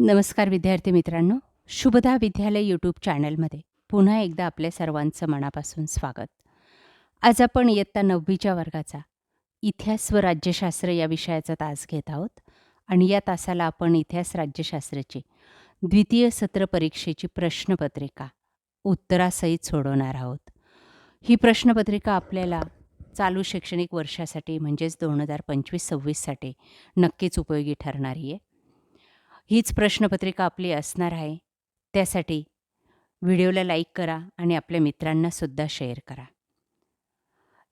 नमस्कार विद्यार्थी मित्रांनो, शुभदा विद्यालय यूट्यूब चॅनलमध्ये पुन्हा एकदा आपल्या सर्वांचं मनापासून स्वागत. आज आपण इयत्ता 9वीच्या वर्गाचा इतिहास व राज्यशास्त्र या विषयाचा तास घेत आहोत आणि या तासाला आपण इतिहास राज्यशास्त्राची द्वितीय सत्र परीक्षेची प्रश्नपत्रिका उत्तरासहित सोडवणार आहोत. ही प्रश्नपत्रिका आपल्याला चालू शैक्षणिक वर्षासाठी म्हणजेच 2025-26साठी नक्कीच उपयोगी ठरणारी आहे. हीच प्रश्नपत्रिका आपली असणार आहे. त्यासाठी व्हिडिओला लाईक करा आणि आपल्या मित्रांनासुद्धा शेअर करा.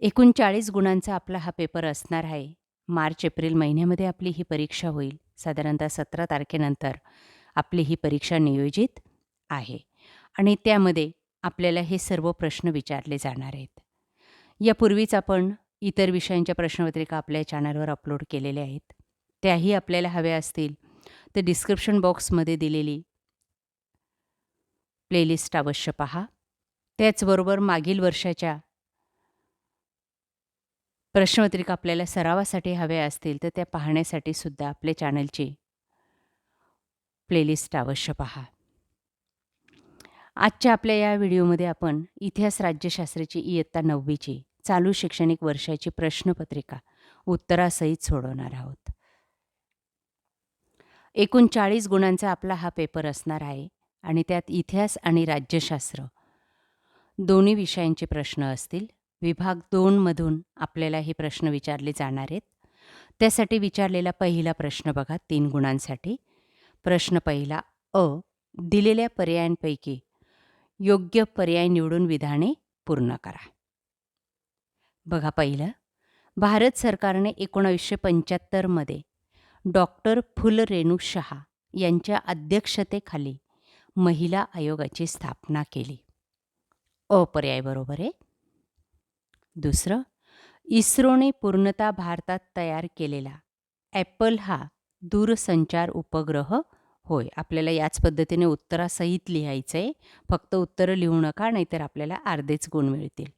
एकूण 40 गुणांचा आपला हा पेपर असणार आहे. मार्च-एप्रिल महिन्यामध्ये आपली ही परीक्षा होईल. साधारणतः 17 तारखेनंतर आपली ही परीक्षा नियोजित आहे आणि त्यामध्ये आपल्याला हे सर्व प्रश्न विचारले जाणार आहेत. यापूर्वीच आपण इतर विषयांच्या प्रश्नपत्रिका आपल्या चॅनलवर अपलोड केलेल्या आहेत. त्याही आपल्याला हव्या असतील तर डिस्क्रिप्शन बॉक्समध्ये दिलेली प्लेलिस्ट अवश्य पहा. त्याचबरोबर मागील वर्षाच्या प्रश्नपत्रिका आपल्याला सरावासाठी हव्या असतील तर त्या पाहण्यासाठी सुद्धा आपल्या चॅनलची प्लेलिस्ट अवश्य पहा. आजच्या आपल्या या व्हिडिओमध्ये आपण इतिहास राज्यशास्त्राची इयत्ता 9वीची चालू शैक्षणिक वर्षाची प्रश्नपत्रिका उत्तरासहित सोडवणार आहोत. एकूण 40 गुणांचा आपला हा पेपर असणार आहे आणि त्यात इतिहास आणि राज्यशास्त्र दोन्ही विषयांचे प्रश्न असतील. विभाग 2मधून आपल्याला हे प्रश्न विचारले जाणार आहेत. त्यासाठी विचारलेला पहिला प्रश्न बघा 3 गुणांसाठी. प्रश्न पहिला अ. दिलेल्या पर्यायांपैकी योग्य पर्याय निवडून विधाने पूर्ण करा. बघा पहिलं, भारत सरकारने 1975मध्ये डॉक्टर फुल रेणू शहा यांच्या अध्यक्षतेखाली महिला आयोगाची स्थापना केली. अ पर्याय बरोबर आहे. दुसरं, इस्रोने पूर्णतः भारतात तयार केलेला ॲपल हा दूरसंचार उपग्रह होय. आपल्याला याच पद्धतीने उत्तरासहित लिहायचं आहे. फक्त उत्तरं लिहू नका, नाहीतर आपल्याला अर्धेच गुण मिळतील.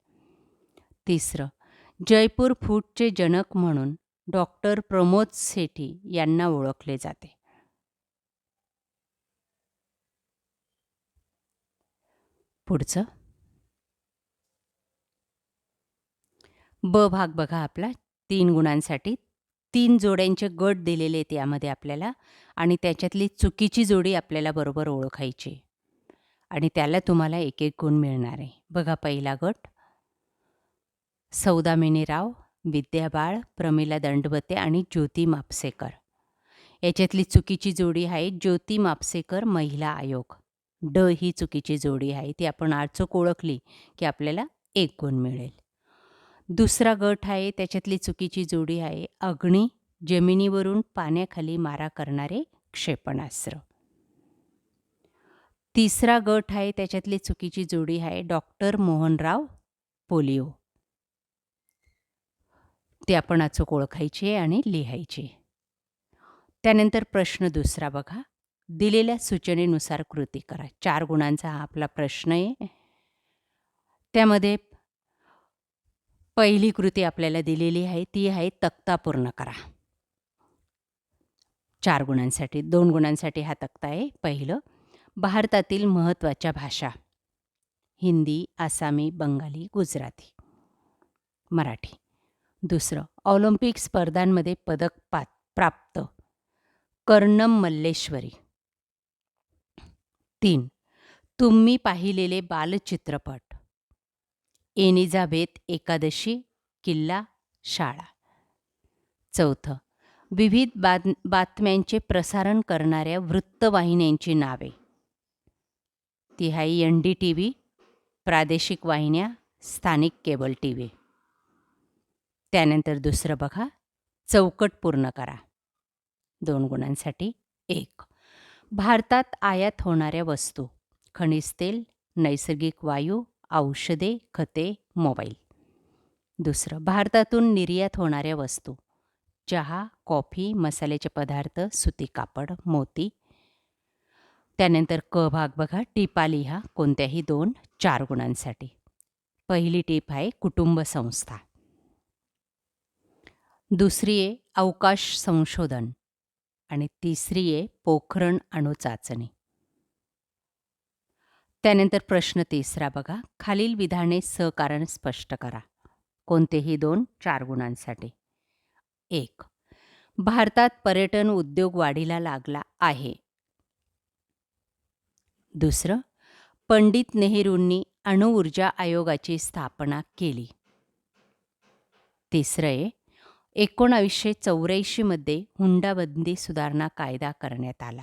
तिसरं, जयपूर फूटचे जनक म्हणून डॉक्टर प्रमोद सेठी यांना ओळखले जाते. पुढचं ब भाग बघा आपला 3 गुणांसाठी. 3 जोड्यांचे गट दिलेले आहेत यामध्ये आपल्याला आणि त्याच्यातली चुकीची जोडी आपल्याला बरोबर ओळखायची आणि त्याला तुम्हाला 1-1 गुण मिळणार आहे. बघा पहिला गट सौदामिनी राव, विद्या बाळ, प्रमिला दंडवते आणि ज्योती मापसेकर. याच्यातली चुकीची जोडी आहे ज्योती मापसेकर महिला आयोग. ड ही चुकीची जोडी आहे. ती आपण अचूक ओळखली की आपल्याला 1 गुण मिळेल. दुसरा गट आहे त्याच्यातली चुकीची जोडी आहे अग्नी, जमिनीवरून पाण्याखाली मारा करणारे क्षेपणास्त्र. तिसरा गट आहे त्याच्यातली चुकीची जोडी आहे डॉक्टर मोहनराव पोलिओ. ते आपण अचूक ओळखायचे आणि लिहायचे. त्यानंतर प्रश्न दुसरा बघा, दिलेल्या सूचनेनुसार कृती करा. 4 गुणांचा हा आपला प्रश्न आहे. त्यामध्ये पहिली कृती आपल्याला दिलेली आहे ती आहे तक्ता पूर्ण करा. 4 गुणांसाठी. 2 गुणांसाठी हा तक्ता आहे. पहिलं, भारतातील महत्त्वाच्या भाषा हिंदी, आसामी, बंगाली, गुजराती, मराठी. दुसरं, ऑलिम्पिक स्पर्धांमध्ये पदक प्राप्त कर्णम मल्लेश्वरी. 3, तुम्ही पाहिलेले बालचित्रपट एलिझाबेथ एकादशी, किल्ला, शाळा. चौथं, विविध बातम्यांचे प्रसारण करणाऱ्या वृत्तवाहिन्यांची नावे. ती आहे NDTV, प्रादेशिक वाहिन्या, स्थानिक केबल TV. त्यानंतर दुसरं बघा, चौकट पूर्ण करा. 2 गुणांसाठी. 1, भारतात आयात होणाऱ्या वस्तू खनिज तेल, नैसर्गिक वायू, औषधे, खते, मोबाईल. दुसरं, भारतातून निर्यात होणाऱ्या वस्तू चहा, कॉफी, मसाल्याचे पदार्थ, सुती कापड, मोती. त्यानंतर क भाग बघा, टिपा लिहा कोणत्याही 2, 4 गुणांसाठी. पहिली टीप आहे कुटुंब संस्था. दुसरी आहे अवकाश संशोधन आणि तिसरी आहे पोखरण अणु चाचणी. त्यानंतर प्रश्न तिसरा बघा, खालील विधाने सकारण स्पष्ट करा. कोणतेही 2 4 गुणांसाठी. 1. भारतात पर्यटन उद्योग वाढीला लागला आहे. दुसरं, पंडित नेहरूंनी अणुऊर्जा आयोगाची स्थापना केली. तिसरं आहे, 1984 मध्ये हुंडाबंदी सुधारणा कायदा करण्यात आला.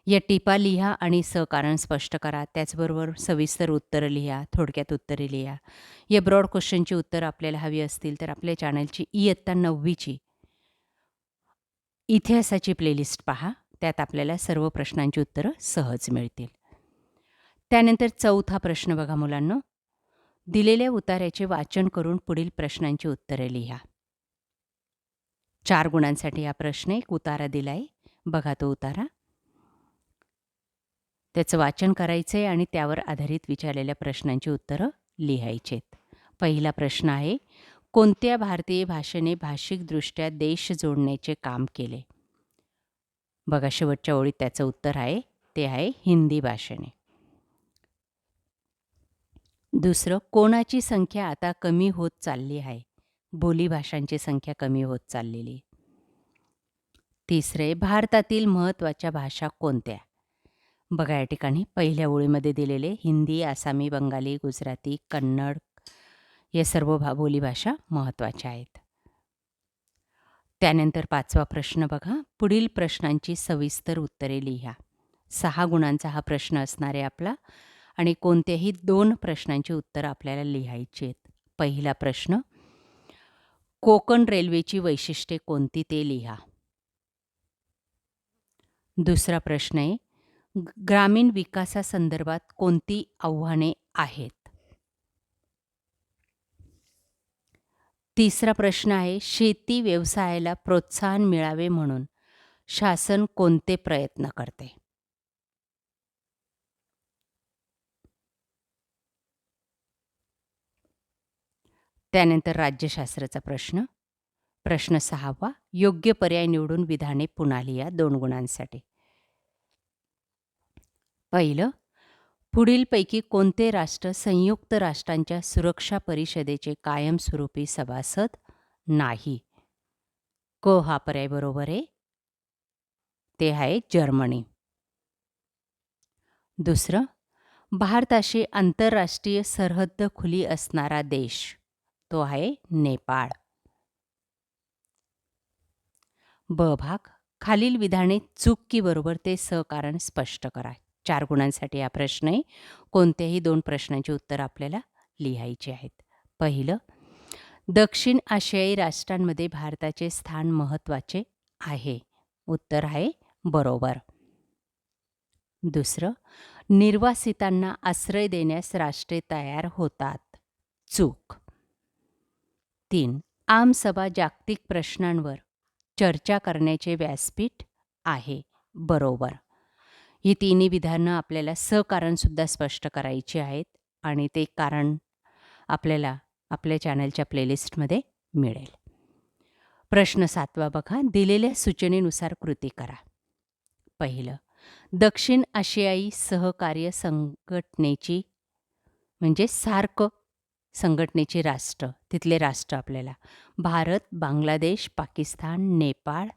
या टिपा लिहा आणि सकारण स्पष्ट करा. त्याचबरोबर सविस्तर उत्तरं लिहा, थोडक्यात उत्तरे लिहा. या ब्रॉड क्वेश्चनची उत्तरं आपल्याला हवी असतील तर आपल्या चॅनलची इयत्ता 9वीची इतिहासाची प्लेलिस्ट पहा. त्यात आपल्याला सर्व प्रश्नांची उत्तरं सहज मिळतील. त्यानंतर चौथा प्रश्न बघा मुलांनो, दिलेल्या उतार्याचे वाचन करून पुढील प्रश्नांची उत्तरे लिहा. 4 गुणांसाठी हा प्रश्न एक उतारा दिलाय. बघा तो उतारा. त्याचं वाचन करायचं आहे आणि त्यावर आधारित विचारलेल्या प्रश्नांची उत्तरं लिहायचेत. पहिला प्रश्न आहे, कोणत्या भारतीय भाषेने भाषिकदृष्ट्या देश जोडण्याचे काम केले? बघा शेवटच्या ओळीत त्याचं उत्तर आहे, ते आहे हिंदी भाषेने. दुसरं, कोणाची संख्या आता कमी होत चालली आहे? बोलीभाषांची संख्या कमी होत चाललेली. तिसरे, भारतातील महत्त्वाच्या भाषा कोणत्या? बघा या ठिकाणी पहिल्या ओळीमध्ये दिलेले हिंदी, आसामी, बंगाली, गुजराती, कन्नड या सर्व बोलीभाषा महत्त्वाच्या आहेत. त्यानंतर 5वा प्रश्न बघा, पुढील प्रश्नांची सविस्तर उत्तरे लिहा. 6 गुणांचा हा प्रश्न असणार आहे आपला आणि कोणत्याही 2 प्रश्नांची उत्तरं आपल्याला लिहायची आहेत. पहिला प्रश्न, कोकण रेल्वेची वैशिष्ट्ये कोणती ते लिहा. दुसरा प्रश्न आहे, ग्रामीण विकासासंदर्भात कोणती आव्हाने आहेत? तिसरा प्रश्न आहे, शेती व्यवसायाला प्रोत्साहन मिळावे म्हणून शासन कोणते प्रयत्न करते? त्यानंतर राज्यशास्त्राचा प्रश्न. प्रश्न 6वा, योग्य पर्याय निवडून विधाने पुन्हा लिहा 2 गुणांसाठी. पहिलं, पुढीलपैकी कोणते राष्ट्र संयुक्त राष्ट्रांच्या सुरक्षा परिषदेचे कायमस्वरूपी सभासद नाही? क हा पर्याय बरोबर आहे, ते आहे जर्मनी. दुसरं, भारताशी आंतरराष्ट्रीय सरहद्द खुली असणारा देश, तो आहे नेपाळ. ब भाग, खालील विधाने चूक की बरोबर ते सकारण स्पष्ट करा. 4 गुणांसाठी हा प्रश्न आहे. कोणत्याही 2 प्रश्नांची उत्तरं आपल्याला लिहायची आहेत. पहिलं, दक्षिण आशियाई राष्ट्रांमध्ये भारताचे स्थान महत्त्वाचे आहे. उत्तर आहे बरोबर. दुसरं, निर्वासितांना आश्रय देण्यास राष्ट्रे तयार होतात. चूक. 3, आमसभा जागतिक प्रश्नांवर चर्चा करण्याचे व्यासपीठ आहे. बरोबर. ही तिन्ही विधानं आपल्याला सकारणसुद्धा स्पष्ट करायची आहेत आणि ते कारण आपल्याला आपल्या चॅनलच्या प्लेलिस्टमध्ये मिळेल. प्रश्न 7वा बघा, दिलेल्या सूचनेनुसार कृती करा. पहिलं, दक्षिण आशियाई सहकार्य संघटनेची म्हणजे सार्क संघटनेची राष्ट्र, तिथले राष्ट्र आपल्याला भारत, बांगलादेश, पाकिस्तान, नेपाळ,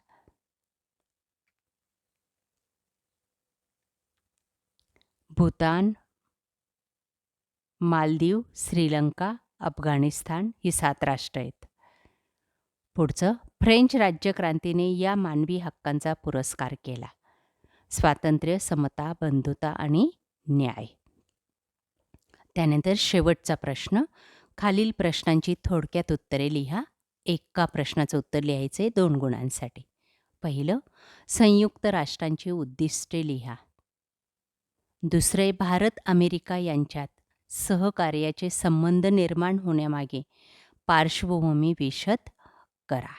भूतान, मालदीव, श्रीलंका, अफगाणिस्तान ही 7 राष्ट्र आहेत. पुढचं, फ्रेंच राज्यक्रांतीने या मानवी हक्कांचा पुरस्कार केला. स्वातंत्र्य, समता, बंधुता आणि न्याय. त्यानंतर शेवटचा प्रश्न, खालील प्रश्नांची थोडक्यात उत्तरे लिहा. एका प्रश्नाचं उत्तर लिहायचे 2 गुणांसाठी. पहिलं, संयुक्त राष्ट्रांची उद्दिष्टे लिहा. दुसरे, भारत अमेरिका यांच्यात सहकार्याचे संबंध निर्माण होण्यामागे पार्श्वभूमी विशद करा.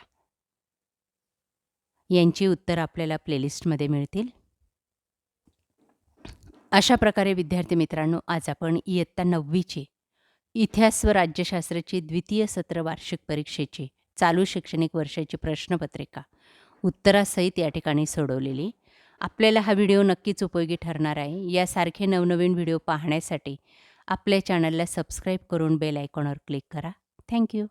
यांची उत्तर आपल्याला प्लेलिस्टमध्ये मिळतील. अशा प्रकारे विद्यार्थी मित्रांनो, आज आपण इयत्ता 9वीची इतिहास व राज्यशास्त्राची द्वितीय सत्र वार्षिक परीक्षेची चालू शैक्षणिक वर्षाची प्रश्नपत्रिका उत्तरासहित या ठिकाणी सोडवलेली. आपल्याला हा व्हिडिओ नक्कीच उपयोगी ठरणार आहे. यासारखे नवनवीन व्हिडिओ पाहण्यासाठी आपल्या चॅनलला सबस्क्राईब करून बेल आयकॉनवर क्लिक करा. Thank you.